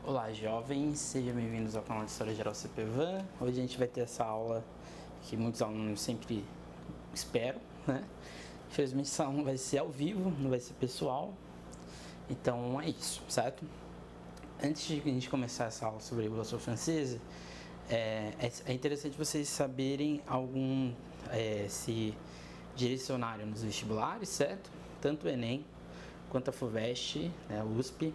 Olá jovens, sejam bem-vindos ao canal de História Geral CPVAN. Hoje a gente vai ter essa aula que muitos alunos sempre esperam, né? Infelizmente essa aula vai ser ao vivo, não vai ser pessoal. Então é isso, certo? Antes de a gente começar essa aula sobre a Revolução Francesa, é interessante vocês saberem se direcionarem nos vestibulares, certo? Tanto o Enem, quanto a FUVEST, né, a USP,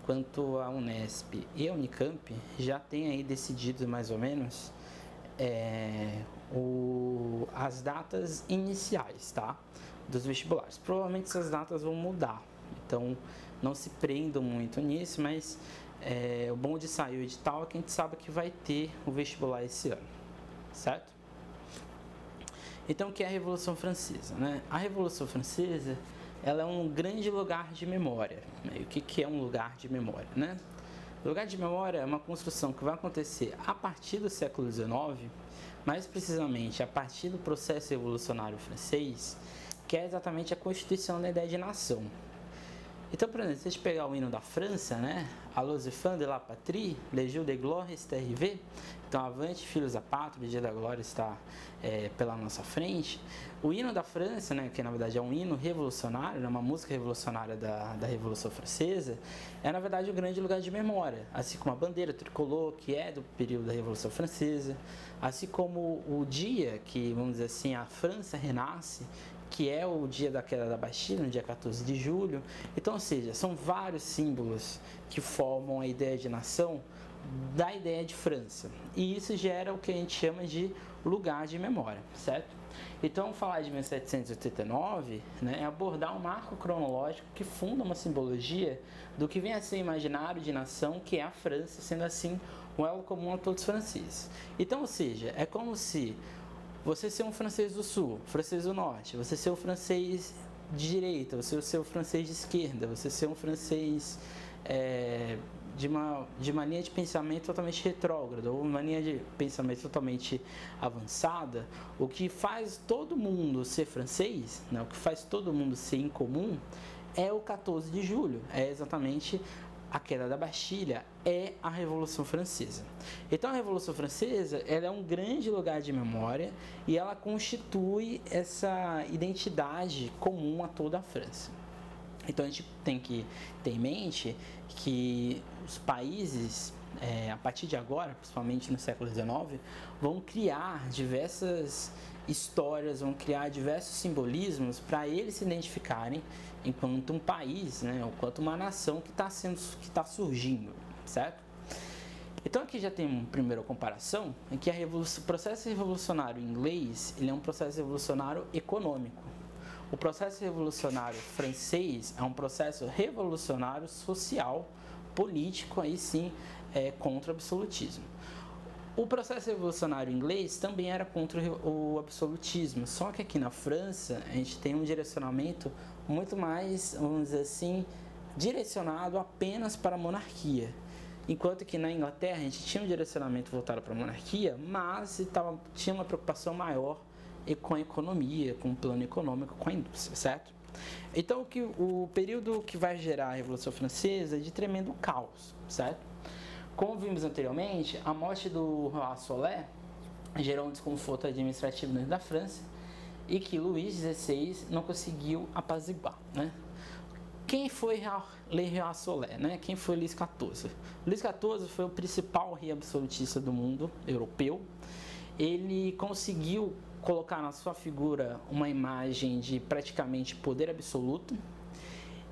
quanto a Unesp e a Unicamp já tem aí decidido mais ou menos as datas iniciais, tá? Dos vestibulares. Provavelmente essas datas vão mudar, então não se prendam muito nisso, mas o bom de sair o edital é que a gente sabe que vai ter o vestibular esse ano, certo? Então o que é a Revolução Francesa, né? A Revolução Francesa, ela é um grande lugar de memória. O que é um lugar de memória, né? O lugar de memória é uma construção que vai acontecer a partir do século XIX, mais precisamente a partir do processo revolucionário francês, que é exatamente a constituição da ideia de nação. Então, por exemplo, se a gente pegar o hino da França, né? Allons enfants de la patrie, le jour de gloire est arrivé. Então, avante, filhos da pátria, o dia da glória está pela nossa frente. O hino da França, né, que na verdade é um hino revolucionário, uma música revolucionária da Revolução Francesa, é na verdade um grande lugar de memória, assim como a bandeira tricolor, que é do período da Revolução Francesa, assim como o dia que, vamos dizer assim, a França renasce, que é o dia da queda da Bastilha, no dia 14 de julho. Então, ou seja, são vários símbolos que formam a ideia de nação da ideia de França. E isso gera o que a gente chama de lugar de memória, certo? Então, falar de 1789, né, é abordar um marco cronológico que funda uma simbologia do que vem a ser imaginário de nação, que é a França, sendo assim um elo comum a todos os franceses. Então, ou seja, é como se você ser um francês do sul, francês do norte, você ser um francês de direita, você ser um francês de esquerda, você ser um francês de uma linha de pensamento totalmente retrógrada ou uma linha de pensamento totalmente avançada. O que faz todo mundo ser francês, né, o que faz todo mundo ser incomum, é o 14 de julho, é exatamente a queda da Bastilha, é a Revolução Francesa. Então a Revolução Francesa, ela é um grande lugar de memória e ela constitui essa identidade comum a toda a França. Então a gente tem que ter em mente que os países, a partir de agora, principalmente no século XIX, vão criar diversas histórias, vão criar diversos simbolismos para eles se identificarem enquanto um país, né, ou enquanto uma nação que está surgindo, certo? Então aqui já tem uma primeira comparação, em que o processo revolucionário inglês, ele é um processo revolucionário econômico. O processo revolucionário francês é um processo revolucionário social, político, aí sim, contra o absolutismo. O processo revolucionário inglês também era contra o absolutismo, só que aqui na França a gente tem um direcionamento muito mais, vamos dizer assim, direcionado apenas para a monarquia. Enquanto que na Inglaterra a gente tinha um direcionamento voltado para a monarquia, mas tinha uma preocupação maior com a economia, com o plano econômico, com a indústria, certo? Então o período que vai gerar a Revolução Francesa é de tremendo caos, certo? Como vimos anteriormente, a morte do Roi Soleil gerou um desconforto administrativo dentro da França e que Luís XVI não conseguiu apaziguar, né? Quem foi Le Roi Soleil, né? Quem foi Luís XIV? Luís XIV foi o principal rei absolutista do mundo europeu. Ele conseguiu colocar na sua figura uma imagem de praticamente poder absoluto.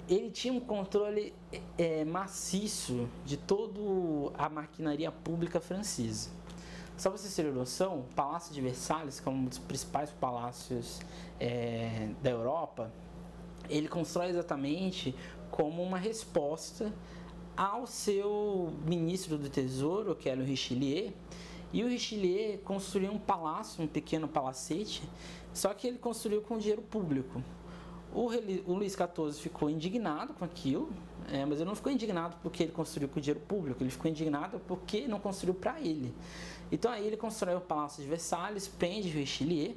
Ele tinha um controle maciço de toda a maquinaria pública francesa. Só para vocês terem noção, o Palácio de Versalhes, que é um dos principais palácios da Europa, ele constrói exatamente como uma resposta ao seu ministro do Tesouro, que era o Richelieu. E o Richelieu construiu um palácio, um pequeno palacete, só que ele construiu com dinheiro público. O Luís XIV ficou indignado com aquilo, mas ele não ficou indignado porque ele construiu com dinheiro público, ele ficou indignado porque não construiu para ele. Então aí ele constrói o Palácio de Versalhes, prende o Richelieu,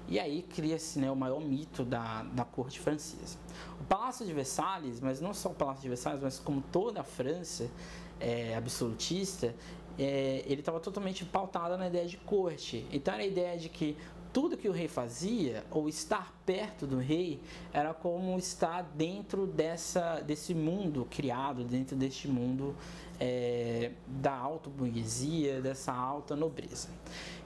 E aí cria-se, né, o maior mito da corte francesa. O Palácio de Versalhes, mas não só o Palácio de Versalhes, mas como toda a França absolutista, ele estava totalmente pautado na ideia de corte. Então era a ideia de que tudo que o rei fazia, ou estar perto do rei, era como estar dentro desse mundo criado, dentro deste mundo da alta burguesia, dessa alta nobreza.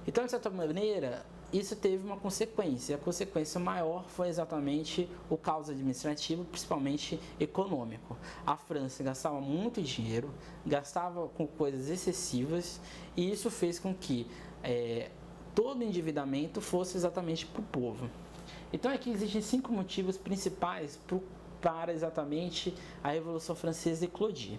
Então, de certa maneira, isso teve uma consequência. A consequência maior foi exatamente o caos administrativo, principalmente econômico. A França gastava muito dinheiro, gastava com coisas excessivas, e isso fez com que todo o endividamento fosse exatamente para o povo. Então aqui existem 5 motivos principais para exatamente a Revolução Francesa eclodir.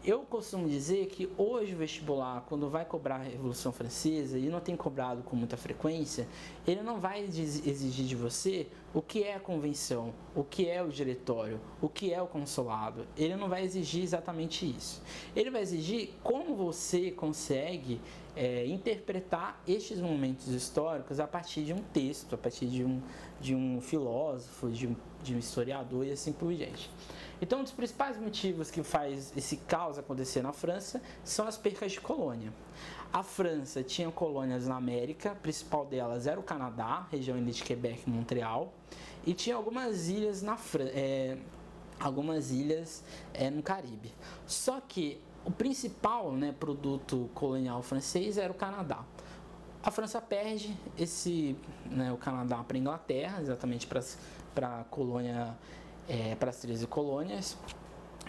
Eu costumo dizer que hoje o vestibular, quando vai cobrar a Revolução Francesa, e não tem cobrado com muita frequência, ele não vai exigir de você o que é a convenção, o que é o diretório, o que é o consulado. Ele não vai exigir exatamente isso. Ele vai exigir como você consegue interpretar estes momentos históricos a partir de um texto, a partir de um filósofo, de um historiador e assim por diante. Então, um dos principais motivos que faz esse caos acontecer na França são as percas de colônia. A França tinha colônias na América, a principal delas era o Canadá, região de Quebec e Montreal, e tinha algumas ilhas no Caribe. Só que o principal, né, produto colonial francês era o Canadá. A França perde o Canadá para a Inglaterra, exatamente para a colônia. Para as 13 colônias.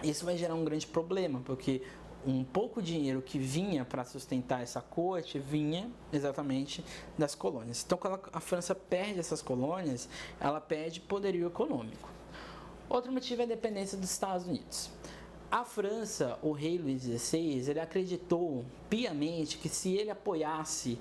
Isso vai gerar um grande problema, porque um pouco dinheiro que vinha para sustentar essa corte vinha exatamente das colônias. Então, quando a França perde essas colônias, ela perde poderio econômico. Outro motivo é a dependência dos Estados Unidos. A França, o rei Luís XVI, ele acreditou piamente que se ele apoiasse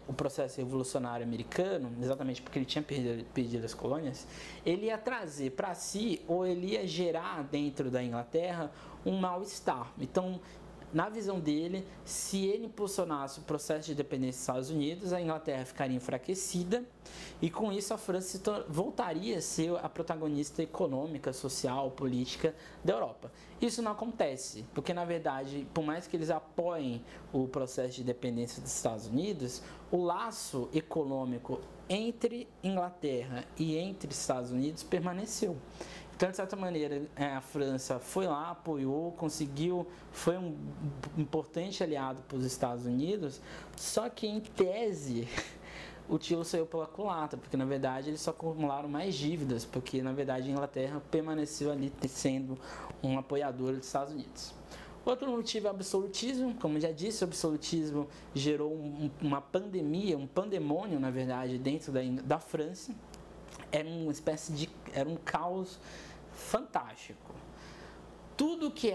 o processo revolucionário americano, exatamente porque ele tinha perdido as colônias, ele ia trazer para si, ou ele ia gerar dentro da Inglaterra, um mal-estar. Então, na visão dele, se ele impulsionasse o processo de dependência dos Estados Unidos, a Inglaterra ficaria enfraquecida e com isso a França voltaria a ser a protagonista econômica, social, política da Europa. Isso não acontece, porque na verdade, por mais que eles apoiem o processo de dependência dos Estados Unidos, o laço econômico entre Inglaterra e entre Estados Unidos permaneceu. Então, de certa maneira, a França foi lá, apoiou, conseguiu, foi um importante aliado para os Estados Unidos, só que, em tese, o tiro saiu pela culatra, porque, na verdade, eles só acumularam mais dívidas, porque, na verdade, a Inglaterra permaneceu ali sendo um apoiador dos Estados Unidos. Outro motivo é o absolutismo. Como já disse, o absolutismo gerou uma pandemia, um pandemônio, na verdade, dentro da França. Era um caos fantástico. Tudo que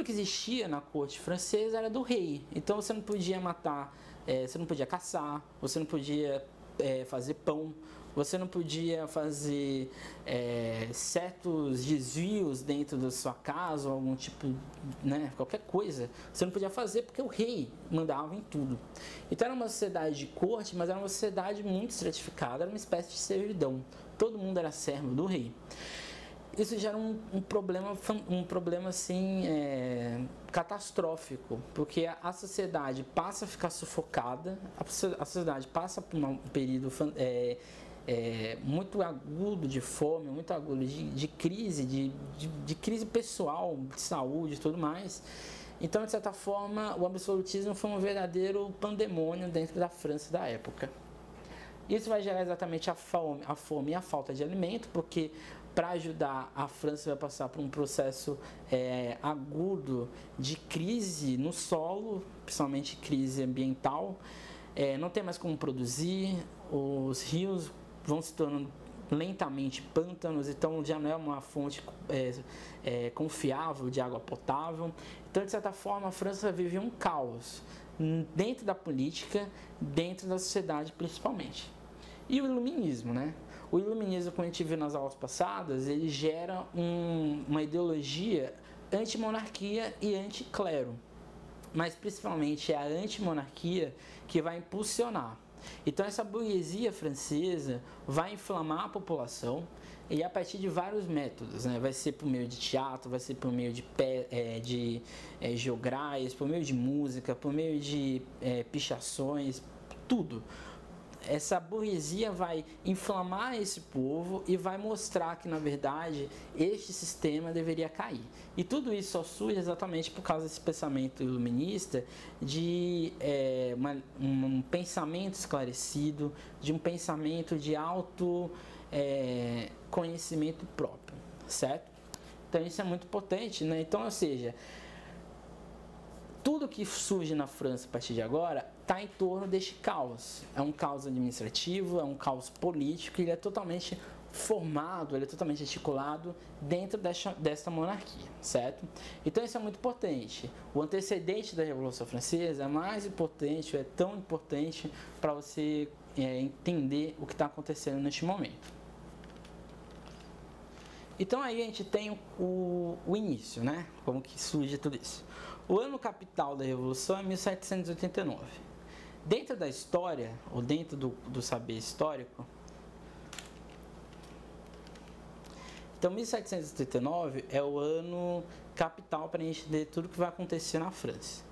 existia na corte francesa era do rei. Então você não podia matar, você não podia caçar, você não podia fazer pão, você não podia fazer certos desvios dentro da sua casa, ou algum tipo, né, qualquer coisa. Você não podia fazer porque o rei mandava em tudo. Então era uma sociedade de corte, mas era uma sociedade muito estratificada, era uma espécie de servidão. Todo mundo era servo do rei. Isso gera um problema assim, catastrófico, porque a sociedade passa a ficar sufocada, a sociedade passa por um período muito agudo de fome, muito agudo de crise, de crise pessoal, de saúde e tudo mais. Então, de certa forma, o absolutismo foi um verdadeiro pandemônio dentro da França da época. Isso vai gerar exatamente a fome e a falta de alimento, porque para ajudar, a França vai passar por um processo agudo de crise no solo, principalmente crise ambiental. Não tem mais como produzir, os rios vão se tornando lentamente pântanos, então já não é uma fonte confiável de água potável. Então, de certa forma, a França vive um caos dentro da política, dentro da sociedade principalmente. E o iluminismo, né? O iluminismo, como a gente viu nas aulas passadas, ele gera uma ideologia anti-monarquia e anti-clero. Mas principalmente é a anti-monarquia que vai impulsionar. Então essa burguesia francesa vai inflamar a população e a partir de vários métodos, né? Vai ser por meio de teatro, vai ser por meio de jograis, por meio de música, por meio de pichações, tudo. Essa burguesia vai inflamar esse povo e vai mostrar que, na verdade, este sistema deveria cair. E tudo isso só surge exatamente por causa desse pensamento iluminista de um pensamento esclarecido, de um pensamento de conhecimento próprio, certo? Então isso é muito potente, né? Então, ou seja, tudo que surge na França a partir de agora está em torno deste caos. É um caos administrativo, é um caos político, ele é totalmente formado, ele é totalmente articulado dentro desta monarquia, certo? Então isso é muito importante. O antecedente da Revolução Francesa é mais importante, é tão importante para você entender o que está acontecendo neste momento. Então aí a gente tem o início, né? Como que surge tudo isso. O ano capital da Revolução é 1789. Dentro da história, ou dentro do saber histórico, então 1789 é o ano capital para a gente entender tudo o que vai acontecer na França.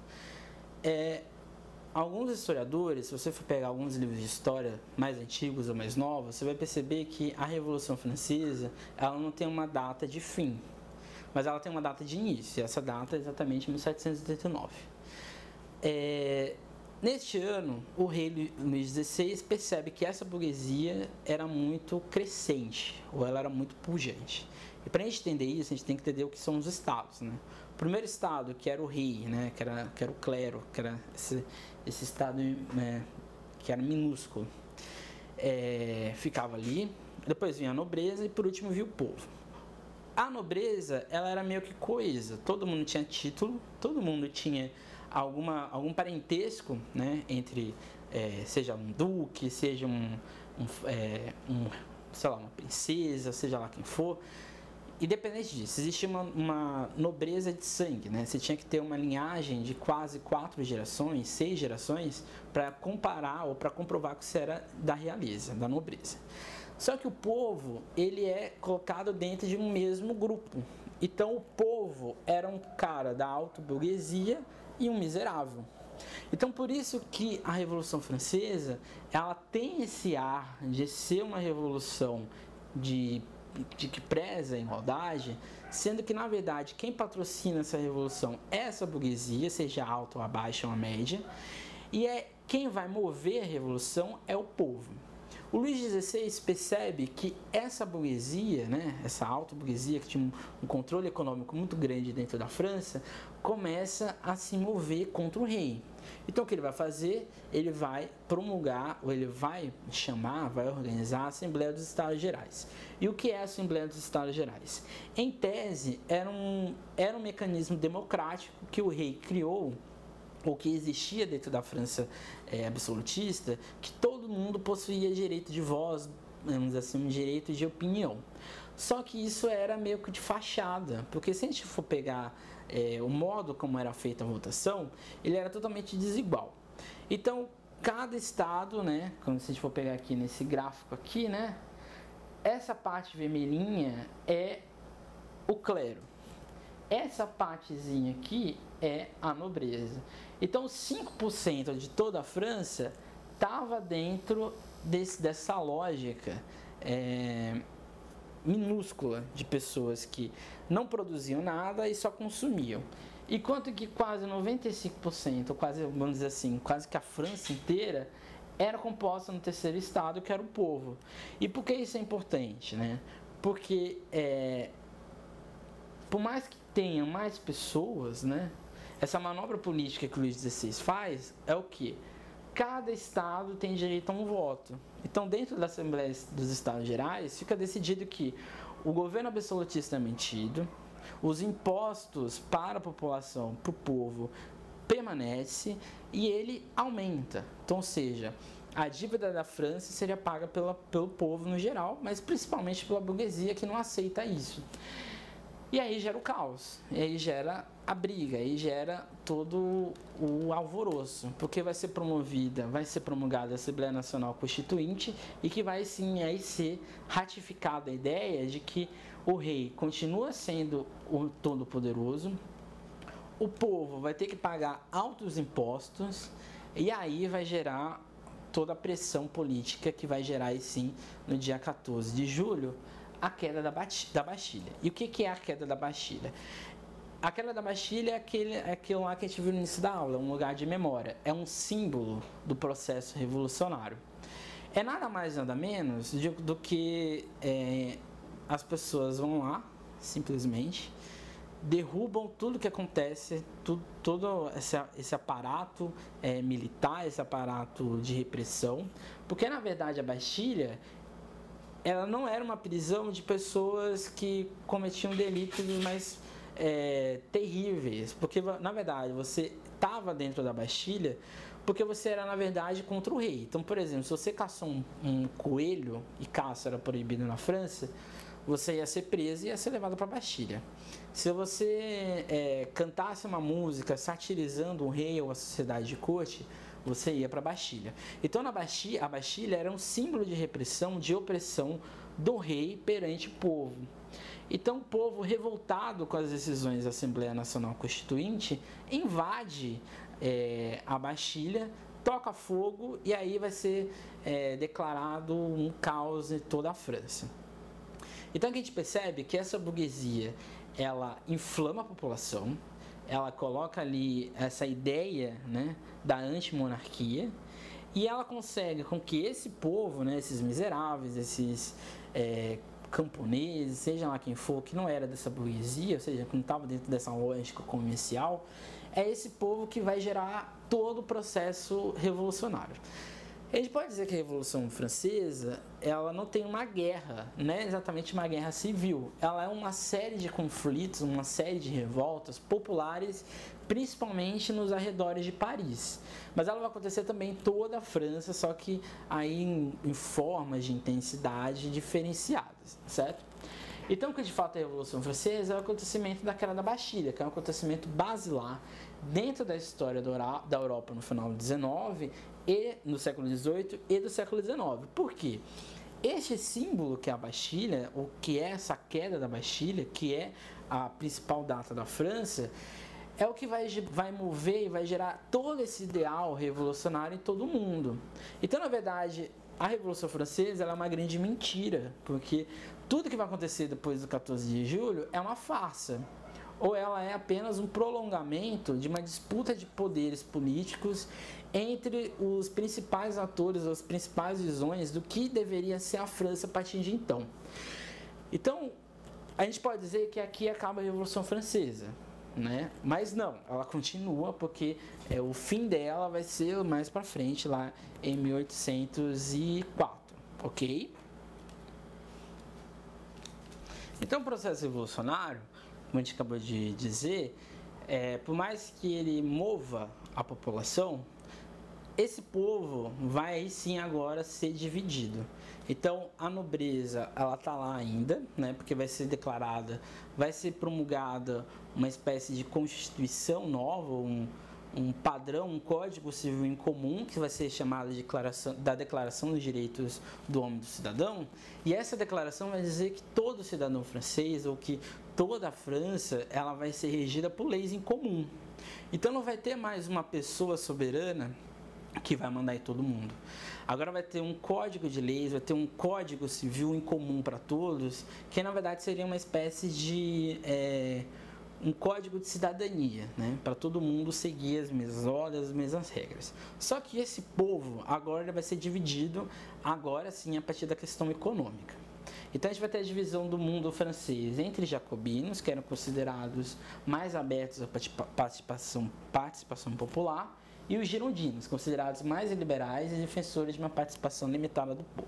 Alguns historiadores, se você for pegar alguns livros de história mais antigos ou mais novos, você vai perceber que a Revolução Francesa ela não tem uma data de fim, mas ela tem uma data de início, e essa data é exatamente 1789. Neste ano, o rei Luís XVI percebe que essa burguesia era muito crescente, ou ela era muito pujante. E para a gente entender isso, a gente tem que entender o que são os estados, né? O primeiro estado, que era o rei, né? que era o clero, que era esse estado, né? que era minúsculo, ficava ali. Depois vinha a nobreza e por último vinha o povo. A nobreza, ela era meio que coesa, todo mundo tinha título, todo mundo tinha algum parentesco, né, entre, seja um duque, seja sei lá, uma princesa, seja lá quem for. Independente disso, existia uma nobreza de sangue, né? Você tinha que ter uma linhagem de quase 6 gerações, para comparar ou para comprovar que você era da realeza, da nobreza. Só que o povo, ele é colocado dentro de um mesmo grupo. Então o povo era um cara da alta burguesia e um miserável. Então por isso que a Revolução Francesa, ela tem esse ar de ser uma revolução de que preza a igualdade, sendo que na verdade quem patrocina essa revolução é essa burguesia, seja alta ou baixa ou média, e quem vai mover a revolução é o povo. O Luís XVI percebe que essa burguesia, né, essa alta burguesia que tinha um controle econômico muito grande dentro da França, começa a se mover contra o rei. Então o que ele vai fazer? Ele vai promulgar, ou ele vai organizar a Assembleia dos Estados Gerais. E o que é a Assembleia dos Estados Gerais? Em tese, era um mecanismo democrático que o rei criou, ou que existia dentro da França absolutista, que todo mundo possuía direito de voz, vamos dizer assim, um direito de opinião. Só que isso era meio que de fachada, porque se a gente for pegar o modo como era feita a votação, ele era totalmente desigual. Então, cada estado, né, quando se a gente for pegar aqui nesse gráfico aqui, né, essa parte vermelhinha é o clero. Essa partezinha aqui é a nobreza. Então, 5% de toda a França estava dentro dessa lógica minúscula de pessoas que não produziam nada e só consumiam. Enquanto que quase 95%, quase, vamos dizer assim, quase que a França inteira era composta no terceiro estado, que era o povo. E por que isso é importante, né? Porque por mais que tenha mais pessoas, né, essa manobra política que o Luís XVI faz é o que? Cada estado tem direito a um voto. Então, dentro da Assembleia dos Estados Gerais, fica decidido que o governo absolutista é mantido, os impostos para a população, para o povo, permanece e ele aumenta. Então, ou seja, a dívida da França seria paga pelo povo no geral, mas principalmente pela burguesia que não aceita isso. E aí gera o caos, e aí gera a briga, aí gera todo o alvoroço, porque vai ser promulgada a Assembleia Nacional Constituinte e que vai sim aí ser ratificada a ideia de que o rei continua sendo o todo-poderoso, o povo vai ter que pagar altos impostos e aí vai gerar toda a pressão política que vai gerar aí sim no dia 14 de julho a queda da Bastilha. E o que é a queda da Bastilha? A queda da Bastilha é aquilo lá que a gente viu no início da aula, um lugar de memória. É um símbolo do processo revolucionário. É nada mais nada menos do que as pessoas vão lá, simplesmente, derrubam tudo que acontece, todo esse aparato militar, esse aparato de repressão, porque na verdade a Bastilha ela não era uma prisão de pessoas que cometiam delitos mais terríveis, porque na verdade você estava dentro da Bastilha porque você era na verdade contra o rei. Então, por exemplo, se você caçou um coelho, e caça era proibido na França, você ia ser preso e ia ser levado para a Bastilha. Se você cantasse uma música satirizando o rei ou a sociedade de corte, você ia para a Bastilha. Então a Bastilha era um símbolo de repressão, de opressão do rei perante o povo. Então o povo, revoltado com as decisões da Assembleia Nacional Constituinte, invade a Bastilha, toca fogo e aí vai ser declarado um caos em toda a França. Então a gente percebe que essa burguesia, ela inflama a população, ela coloca ali essa ideia, né, da antimonarquia e ela consegue com que esse povo, né, esses miseráveis, esses camponeses, seja lá quem for, que não era dessa burguesia, ou seja, que não estava dentro dessa lógica comercial, é esse povo que vai gerar todo o processo revolucionário. A gente pode dizer que a Revolução Francesa, ela não tem uma guerra, não é exatamente uma guerra civil. Ela é uma série de conflitos, uma série de revoltas populares, principalmente nos arredores de Paris. Mas ela vai acontecer também em toda a França, só que aí em formas de intensidade diferenciadas, certo? Então, o que de fato é a Revolução Francesa é o acontecimento da queda da Bastilha, que é um acontecimento basilar dentro da história da Europa no final do XIX e no século XVIII e do século XIX. Por quê? Este símbolo que é a Bastilha, ou que é essa queda da Bastilha, que é a principal data da França, é o que vai mover e vai gerar todo esse ideal revolucionário em todo o mundo. Então, na verdade, a Revolução Francesa ela é uma grande mentira, porque tudo que vai acontecer depois do 14 de julho é uma farsa. Ou ela é apenas um prolongamento de uma disputa de poderes políticos entre os principais atores, as principais visões do que deveria ser a França a partir de então. Então, a gente pode dizer que aqui acaba a Revolução Francesa, né? Mas não, ela continua porque o fim dela vai ser mais para frente, lá em 1804, ok? Então, o processo revolucionário, como a gente acabou de dizer, por mais que ele mova a população, esse povo vai sim agora ser dividido. Então a nobreza ela está lá ainda, né? Porque vai ser declarada, vai ser promulgada uma espécie de constituição nova, um padrão, um código civil em comum que vai ser chamado de Declaração dos Direitos do Homem e do Cidadão. E essa declaração vai dizer que todo cidadão francês ou que toda a França ela vai ser regida por leis em comum. Então não vai ter mais uma pessoa soberana que vai mandar em todo mundo. Agora vai ter um código de leis, vai ter um código civil em comum para todos, que na verdade seria uma espécie de um código de cidadania, né? Para todo mundo seguir as mesmas ordens, as mesmas regras. Só que esse povo agora ele vai ser dividido, agora sim, a partir da questão econômica. Então a gente vai ter a divisão do mundo francês entre jacobinos, que eram considerados mais abertos à participação popular, e os girondinos, considerados mais liberais e defensores de uma participação limitada do povo.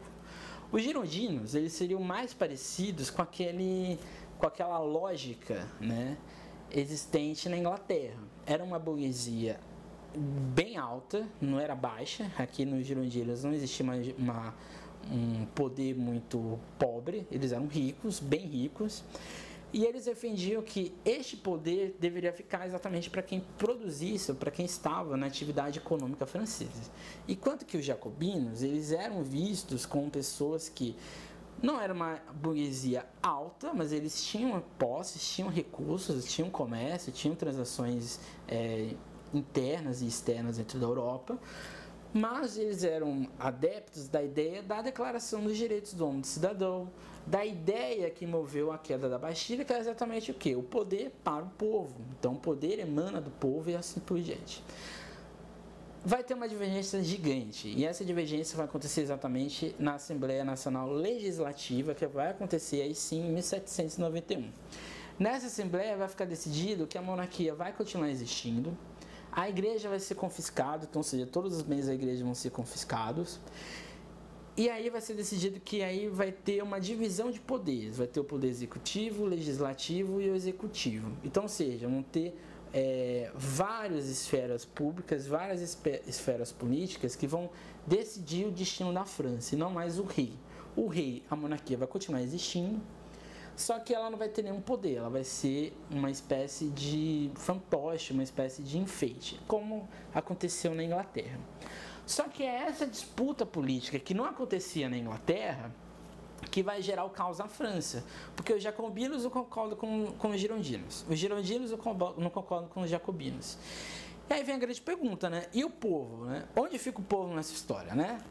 Os girondinos, eles seriam mais parecidos com aquela lógica, né, existente na Inglaterra. Era uma burguesia bem alta, não era baixa. Aqui nos girondinos não existia um poder muito pobre, eles eram ricos, bem ricos, E eles defendiam que este poder deveria ficar exatamente para quem produzisse, para quem estava na atividade econômica francesa. Enquanto que os jacobinos, eles eram vistos como pessoas que não era uma burguesia alta, mas eles tinham posses, tinham recursos, tinham comércio, tinham transações internas e externas dentro da Europa, mas eles eram adeptos da ideia da Declaração dos Direitos do Homem e do Cidadão, da ideia que moveu a queda da Bastilha, que é exatamente o quê? O poder para o povo. Então, o poder emana do povo e assim por diante. Vai ter uma divergência gigante, e essa divergência vai acontecer exatamente na Assembleia Nacional Legislativa, que vai acontecer aí sim em 1791. Nessa Assembleia vai ficar decidido que a monarquia vai continuar existindo, a igreja vai ser confiscada, então, ou seja, todos os bens da igreja vão ser confiscados, e aí vai ser decidido que aí vai ter uma divisão de poderes, vai ter o poder executivo, o legislativo e o executivo. Então, ou seja, vão ter várias esferas públicas, várias esferas políticas que vão decidir o destino da França, e não mais o rei. O rei, a monarquia vai continuar existindo, só que ela não vai ter nenhum poder, ela vai ser uma espécie de fantoche, uma espécie de enfeite, como aconteceu na Inglaterra. Só que é essa disputa política que não acontecia na Inglaterra que vai gerar o caos na França, porque os jacobinos não concordam com os girondinos não concordam com os jacobinos. E aí vem a grande pergunta, né? E o povo, né? Onde fica o povo nessa história, né?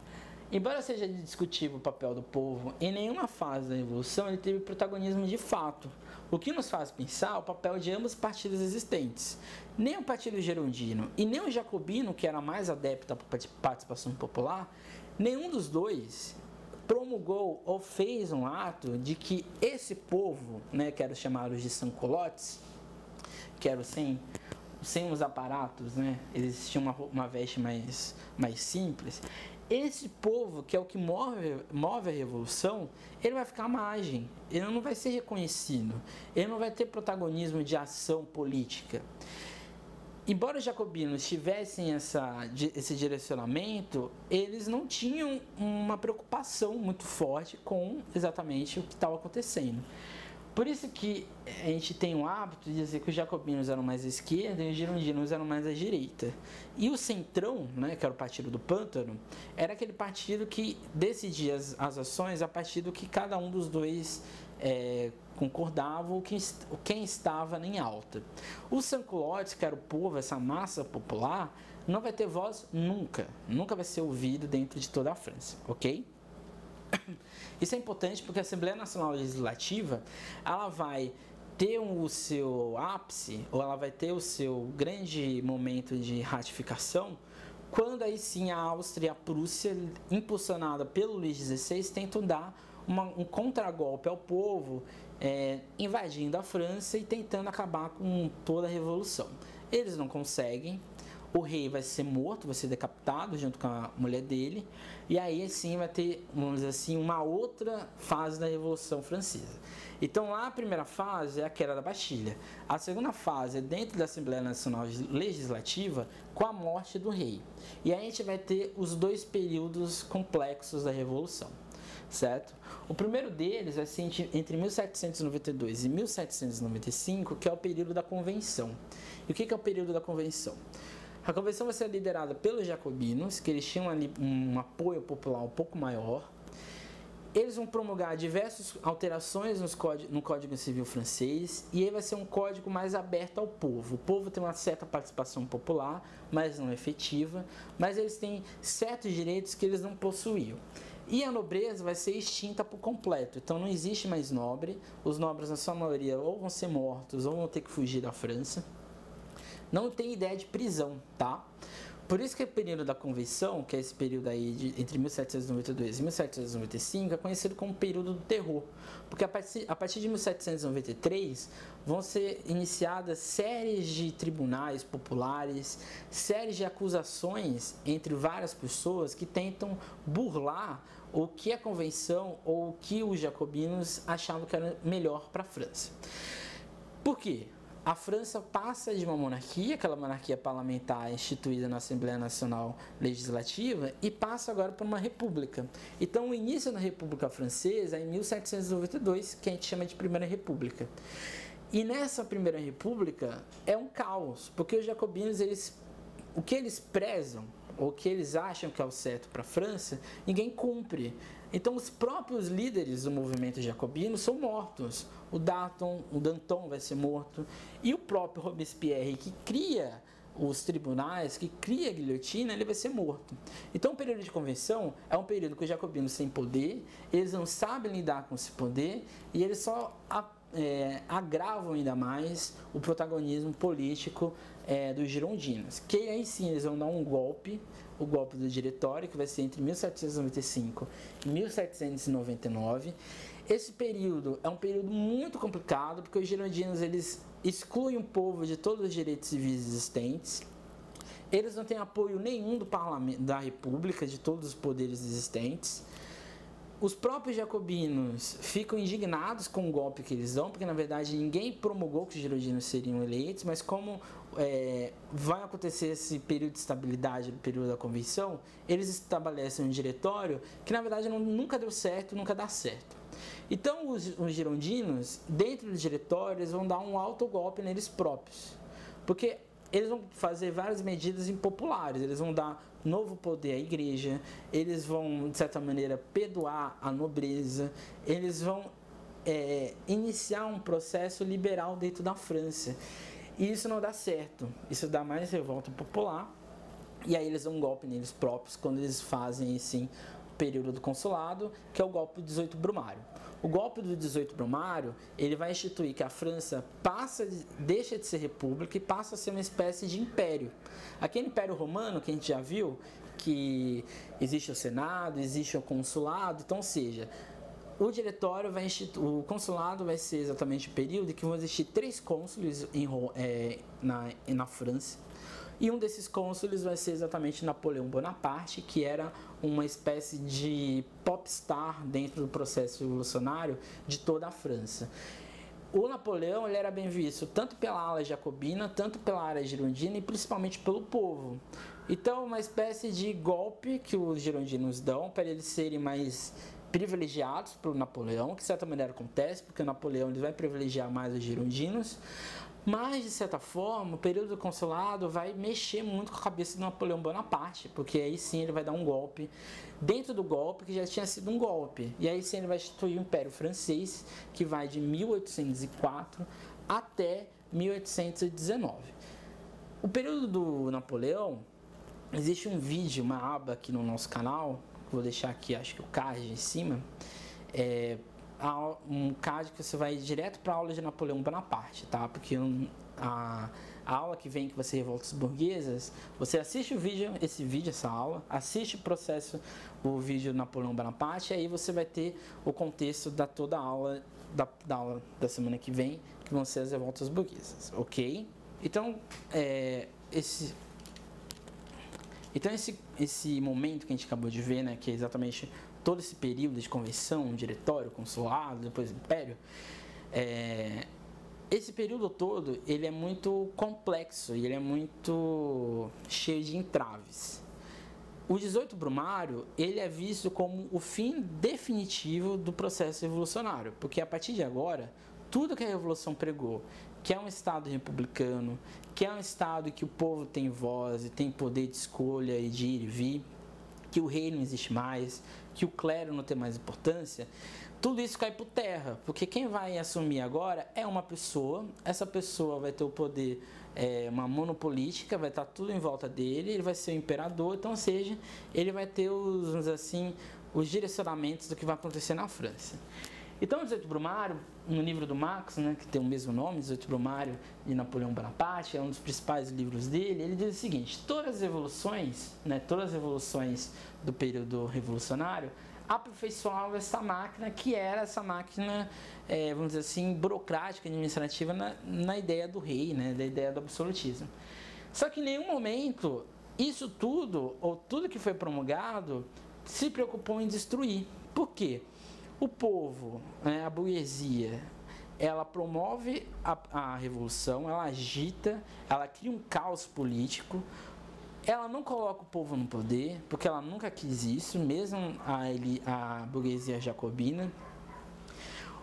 Embora seja discutível o papel do povo, em nenhuma fase da Revolução ele teve protagonismo de fato, o que nos faz pensar o papel de ambos os partidos existentes. Nem o partido girondino e nem o jacobino, que era mais adepto à participação popular, nenhum dos dois promulgou ou fez um ato de que esse povo, né, que eram chamados de sans-culottes, que eram sem os aparatos, né, eles tinham uma veste mais simples, esse povo, que é o que move a revolução, ele vai ficar à margem, ele não vai ser reconhecido, ele não vai ter protagonismo de ação política. Embora os jacobinos tivessem esse direcionamento, eles não tinham uma preocupação muito forte com exatamente o que estava acontecendo. Por isso que a gente tem o hábito de dizer que os jacobinos eram mais à esquerda e os girondinos eram mais à direita. E o Centrão, né, que era o partido do Pântano, era aquele partido que decidia as ações a partir do que cada um dos dois concordava ou quem estava em alta. O sans-culottes, que era o povo, essa massa popular, não vai ter voz nunca vai ser ouvido dentro de toda a França, ok? Isso é importante porque a Assembleia Nacional Legislativa ela vai ter o seu ápice, ou ela vai ter o seu grande momento de ratificação, quando aí sim a Áustria e a Prússia, impulsionada pelo Luís XVI, tentam dar um contragolpe ao povo, invadindo a França e tentando acabar com toda a revolução. Eles não conseguem, o rei vai ser morto, vai ser decapitado junto com a mulher dele, e aí sim vai ter, vamos dizer assim, uma outra fase da Revolução Francesa. Então lá a primeira fase é a queda da Bastilha, a segunda fase é dentro da Assembleia Nacional Legislativa com a morte do rei. E aí a gente vai ter os dois períodos complexos da Revolução, certo? O primeiro deles vai ser entre 1792 e 1795, que é o período da Convenção. E o que é o período da Convenção? A convenção vai ser liderada pelos jacobinos, que eles tinham ali um apoio popular um pouco maior. Eles vão promulgar diversas alterações no Código Civil francês, e aí vai ser um código mais aberto ao povo. O povo tem uma certa participação popular, mas não efetiva, mas eles têm certos direitos que eles não possuíam. E a nobreza vai ser extinta por completo, então não existe mais nobre, os nobres na sua maioria ou vão ser mortos ou vão ter que fugir da França. Não tem ideia de prisão, tá? Por isso que o período da Convenção, que é esse período aí entre 1792 e 1795, é conhecido como período do terror. Porque a partir de 1793 vão ser iniciadas séries de tribunais populares, séries de acusações entre várias pessoas que tentam burlar o que a Convenção ou o que os jacobinos achavam que era melhor para a França. Por quê? a França passa de uma monarquia, aquela monarquia parlamentar instituída na Assembleia Nacional Legislativa, e passa agora para uma república. Então, o início da República Francesa é em 1792, que a gente chama de Primeira República. E nessa Primeira República é um caos, porque os jacobinos, o que eles prezam, ou o que eles acham que é o certo para a França, ninguém cumpre. Então, os próprios líderes do movimento jacobino são mortos. O Danton vai ser morto. E o próprio Robespierre, que cria os tribunais, que cria a guilhotina, ele vai ser morto. Então, o período de convenção é um período que os jacobinos têm poder, eles não sabem lidar com esse poder e eles só agravam ainda mais o protagonismo político dos girondinos, que aí sim eles vão dar um golpe, o golpe do diretório, que vai ser entre 1795 e 1799. Esse período é um período muito complicado, porque os girondinos eles excluem o povo de todos os direitos civis existentes. Eles não têm apoio nenhum do parlamento, da república, de todos os poderes existentes. Os próprios jacobinos ficam indignados com o golpe que eles dão, porque na verdade ninguém promulgou que os girondinos seriam eleitos, mas como vai acontecer esse período de estabilidade no período da convenção, eles estabelecem um diretório que na verdade nunca deu certo, nunca dá certo. Então os girondinos, dentro do diretório, eles vão dar um autogolpe neles próprios, porque eles vão fazer várias medidas impopulares, eles vão dar novo poder à igreja, eles vão, de certa maneira, perdoar a nobreza, eles vão iniciar um processo liberal dentro da França. E isso não dá certo, isso dá mais revolta popular, e aí eles dão um golpe neles próprios quando eles fazem, assim, o período do consulado, que é o golpe do 18 Brumário. O golpe do 18 Brumário, ele vai instituir que a França deixa de ser república e passa a ser uma espécie de império. Aquele império romano que a gente já viu, que existe o Senado, existe o consulado, então, ou seja, o diretório o consulado vai ser exatamente o período em que vão existir 3 cônsules na França. E um desses cônsules vai ser exatamente Napoleão Bonaparte, que era uma espécie de popstar dentro do processo revolucionário de toda a França. O Napoleão ele era bem visto tanto pela ala jacobina, tanto pela ala girondina e principalmente pelo povo. Então, uma espécie de golpe que os girondinos dão para eles serem mais privilegiados pelo Napoleão, que de certa maneira acontece, porque o Napoleão ele vai privilegiar mais os girondinos. Mas, de certa forma, o período do consulado vai mexer muito com a cabeça do Napoleão Bonaparte, porque aí sim ele vai dar um golpe, dentro do golpe que já tinha sido um golpe. E aí sim ele vai instituir o Império Francês, que vai de 1804 até 1819. O período do Napoleão, existe um vídeo, uma aba aqui no nosso canal, vou deixar aqui, acho que o card em cima, um card que você vai direto para a aula de Napoleão Bonaparte, tá? Porque a aula que vem, que vai ser Revoltas Burguesas, você assiste essa aula, assiste o vídeo do Napoleão Bonaparte, e aí você vai ter o contexto da toda a aula, da aula da semana que vem, que vão ser as Revoltas Burguesas, ok? Então, esse momento que a gente acabou de ver, né, que é exatamente todo esse período de convenção, diretório, consulado, depois império, esse período todo ele é muito complexo e ele é muito cheio de entraves. O 18 Brumário ele é visto como o fim definitivo do processo revolucionário, porque a partir de agora tudo que a Revolução pregou, que é um Estado republicano, que é um Estado que o povo tem voz e tem poder de escolha e de ir e vir, que o rei não existe mais, que o clero não tem mais importância, tudo isso cai por terra, porque quem vai assumir agora é uma pessoa, essa pessoa vai ter o poder, uma monopolítica, vai estar tudo em volta dele, ele vai ser o imperador, então, ou seja, ele vai ter os direcionamentos do que vai acontecer na França. Então, o 18 Brumário, no livro do Marx, né, que tem o mesmo nome, 18 Brumário de Napoleão Bonaparte, é um dos principais livros dele, ele diz o seguinte: todas as revoluções do período revolucionário aperfeiçoavam essa máquina, que era essa máquina, vamos dizer assim, burocrática, administrativa, na ideia do rei, né, da ideia do absolutismo. Só que em nenhum momento, isso tudo, ou tudo que foi promulgado, se preocupou em destruir. Por quê? O povo, a burguesia, ela promove a revolução, ela agita, ela cria um caos político, ela não coloca o povo no poder, porque ela nunca quis isso, mesmo a burguesia jacobina.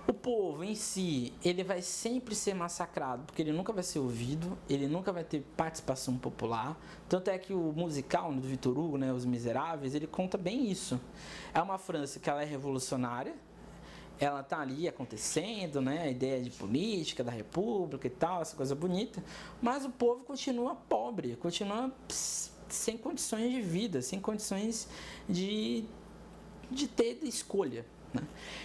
O povo em si, ele vai sempre ser massacrado, porque ele nunca vai ser ouvido, ele nunca vai ter participação popular. Tanto é que o musical do Victor Hugo, né, Os Miseráveis, ele conta bem isso. É uma França que ela é revolucionária, ela tá ali acontecendo, né, a ideia de política, da república e tal, essa coisa bonita, mas o povo continua pobre, continua sem condições de vida, sem condições de ter escolha.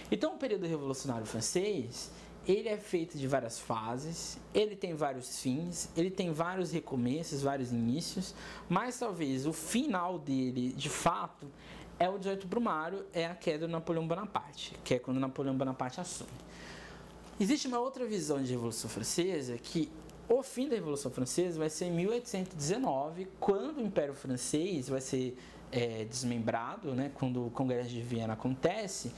Então, o período revolucionário francês, ele é feito de várias fases, ele tem vários fins, ele tem vários recomeços, vários inícios, mas talvez o final dele, de fato, é o 18 Brumário, é a queda do Napoleão Bonaparte, que é quando Napoleão Bonaparte assume. Existe uma outra visão de Revolução Francesa, que o fim da Revolução Francesa vai ser em 1819, quando o Império Francês vai ser desmembrado, né, quando o Congresso de Viena acontece,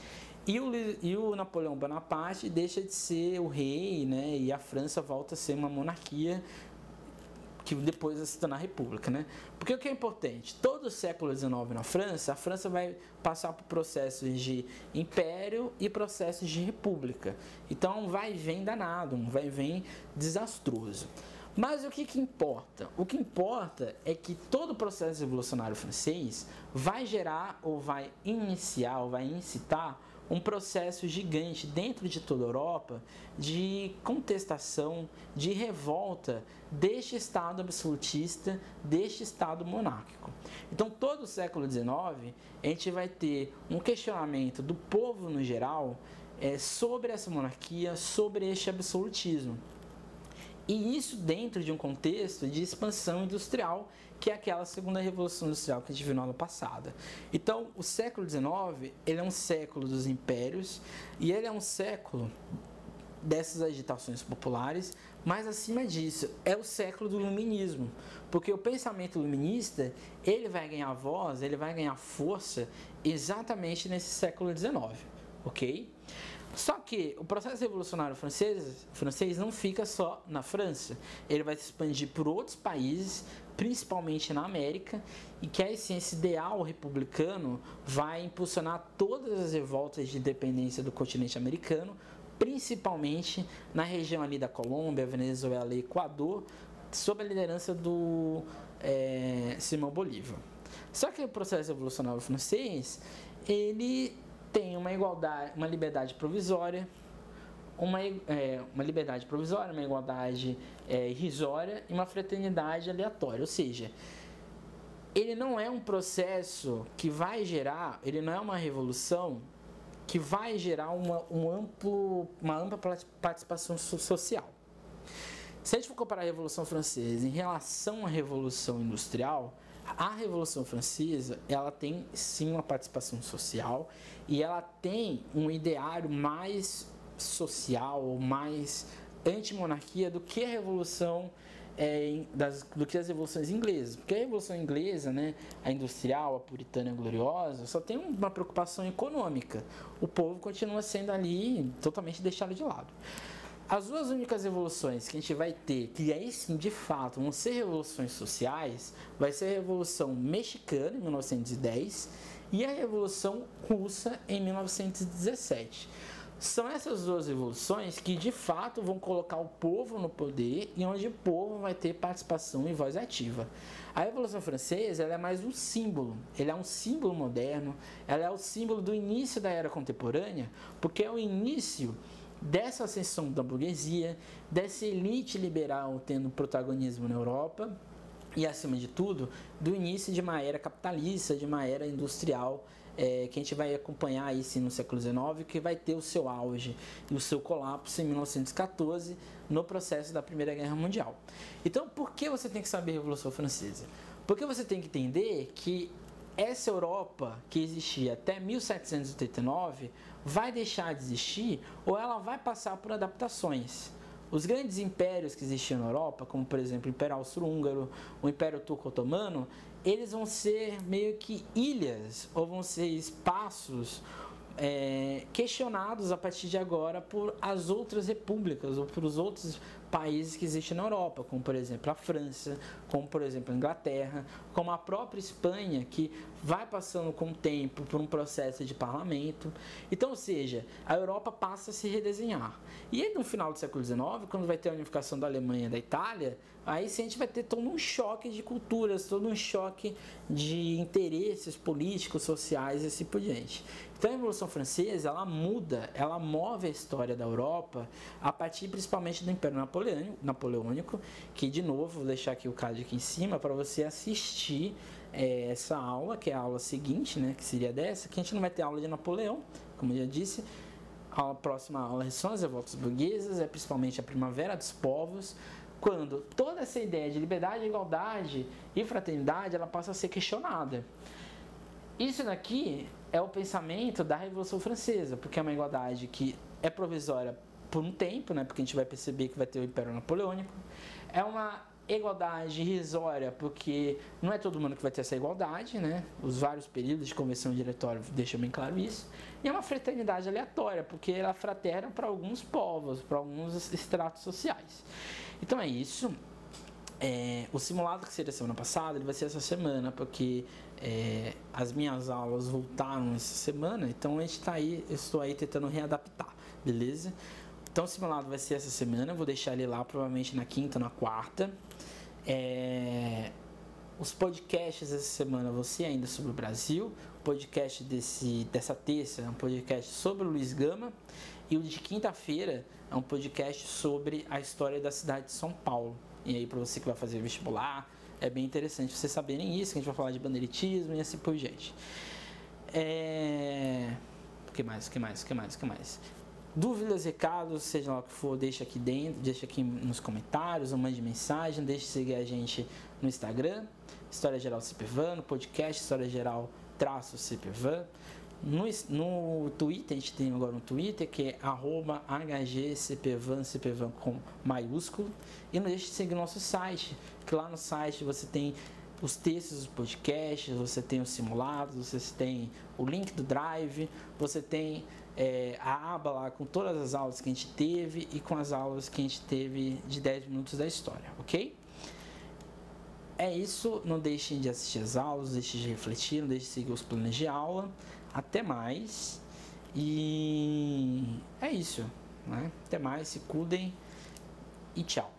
e o Napoleão Bonaparte deixa de ser o rei, né, e a França volta a ser uma monarquia que depois vai se tornar república, né? Porque o que é importante? Todo o século XIX na França, a França vai passar por processos de império e processos de república. Então, vai e vem danado, um vai e vem desastroso. Mas o que importa? O que importa é que todo o processo revolucionário francês vai gerar ou vai iniciar ou vai incitar um processo gigante dentro de toda a Europa de contestação, de revolta deste Estado absolutista, deste Estado monárquico. Então, todo o século XIX, a gente vai ter um questionamento do povo no geral sobre essa monarquia, sobre este absolutismo. E isso dentro de um contexto de expansão industrial, que é aquela segunda revolução industrial que a gente viu no ano passado. Então, o século XIX, ele é um século dos impérios, e ele é um século dessas agitações populares, mas acima disso, é o século do iluminismo, porque o pensamento iluminista, ele vai ganhar voz, ele vai ganhar força exatamente nesse século XIX, ok? Só que o processo revolucionário francês não fica só na França, ele vai se expandir por outros países, principalmente na América, e que a essência ideal republicano vai impulsionar todas as revoltas de independência do continente americano, principalmente na região ali da Colômbia, Venezuela e Equador, sob a liderança do Simão Bolívar. Só que o processo revolucionário francês, ele tem uma igualdade, uma liberdade provisória, uma igualdade irrisória e uma fraternidade aleatória. Ou seja, ele não é um processo que vai gerar, ele não é uma revolução que vai gerar uma ampla participação social. Se a gente for comparar a Revolução Francesa em relação à Revolução Industrial, a Revolução Francesa, ela tem sim uma participação social e ela tem um ideário mais social, mais anti-monarquia do que a Revolução do que as revoluções inglesas. Porque a Revolução Inglesa, né, a industrial, a puritana e a gloriosa, só tem uma preocupação econômica. O povo continua sendo ali totalmente deixado de lado. As duas únicas revoluções que a gente vai ter, que aí sim, de fato, vão ser revoluções sociais, vai ser a Revolução Mexicana, em 1910, e a Revolução Russa, em 1917. São essas duas revoluções que, de fato, vão colocar o povo no poder e onde o povo vai ter participação e voz ativa. A Revolução Francesa, ela é mais um símbolo, ela é um símbolo moderno, ela é o símbolo do início da era contemporânea, porque é o início dessa ascensão da burguesia, dessa elite liberal tendo protagonismo na Europa e, acima de tudo, do início de uma era capitalista, de uma era industrial, que a gente vai acompanhar aí sim no século XIX, que vai ter o seu auge e o seu colapso em 1914, no processo da Primeira Guerra Mundial. Então, por que você tem que saber a Revolução Francesa? Porque você tem que entender que essa Europa que existia até 1789 vai deixar de existir ou ela vai passar por adaptações. Os grandes impérios que existiam na Europa, como por exemplo o Império Austro-Húngaro, o Império Turco-Otomano, eles vão ser meio que ilhas ou vão ser espaços questionados a partir de agora por as outras repúblicas ou por os outros países que existem na Europa, como por exemplo a França, como por exemplo a Inglaterra, como a própria Espanha, que vai passando com o tempo por um processo de parlamento. Então, ou seja, a Europa passa a se redesenhar. E aí, no final do século XIX, quando vai ter a unificação da Alemanha e da Itália, aí sim a gente vai ter todo um choque de culturas, todo um choque de interesses políticos, sociais e assim por diante. Então a Revolução Francesa, ela muda, ela move a história da Europa a partir principalmente do Império Napoleônico, que de novo, vou deixar aqui o card aqui em cima para você assistir essa aula, que é a aula seguinte, né, que seria dessa, que a gente não vai ter aula de Napoleão, como eu já disse. A próxima aula são as revoltas burguesas, principalmente a Primavera dos Povos, quando toda essa ideia de liberdade, igualdade e fraternidade, ela passa a ser questionada. Isso daqui é o pensamento da Revolução Francesa, porque é uma igualdade que é provisória por um tempo, né, porque a gente vai perceber que vai ter o Império Napoleônico. É uma igualdade irrisória, porque não é todo mundo que vai ter essa igualdade, né? Os vários períodos de convenção diretória deixam bem claro isso. E é uma fraternidade aleatória, porque ela é fraterna para alguns povos, para alguns estratos sociais. Então é isso. O simulado que seria semana passada, ele vai ser essa semana, porque as minhas aulas voltaram essa semana, então eu estou aí tentando readaptar, beleza? Então o simulado vai ser essa semana, eu vou deixar ele lá provavelmente na quinta, na quarta. Os podcasts essa semana vão ser ainda sobre o Brasil. O podcast dessa terça é um podcast sobre o Luiz Gama. E o de quinta-feira é um podcast sobre a história da cidade de São Paulo. E aí, para você que vai fazer vestibular, é bem interessante vocês saberem isso, que a gente vai falar de bandeiretismo e assim por diante. O que mais? Dúvidas, recados, seja lá o que for, deixa aqui dentro, deixa aqui nos comentários, ou mande mensagem, deixe de seguir a gente no Instagram, História Geral CPVan, no podcast História Geral -CPVan. No Twitter, a gente tem agora um Twitter que é @HGCPVan com maiúsculo. E não deixe de seguir nosso site, que lá no site você tem os textos dos podcasts, você tem os simulados, você tem o link do Drive, você tem a aba lá com todas as aulas que a gente teve e com as aulas que a gente teve de 10 minutos da história, ok? É isso, não deixem de assistir as aulas, não deixem de refletir, não deixem de seguir os planos de aula. Até mais. E é isso, né? Até mais, se cuidem e tchau.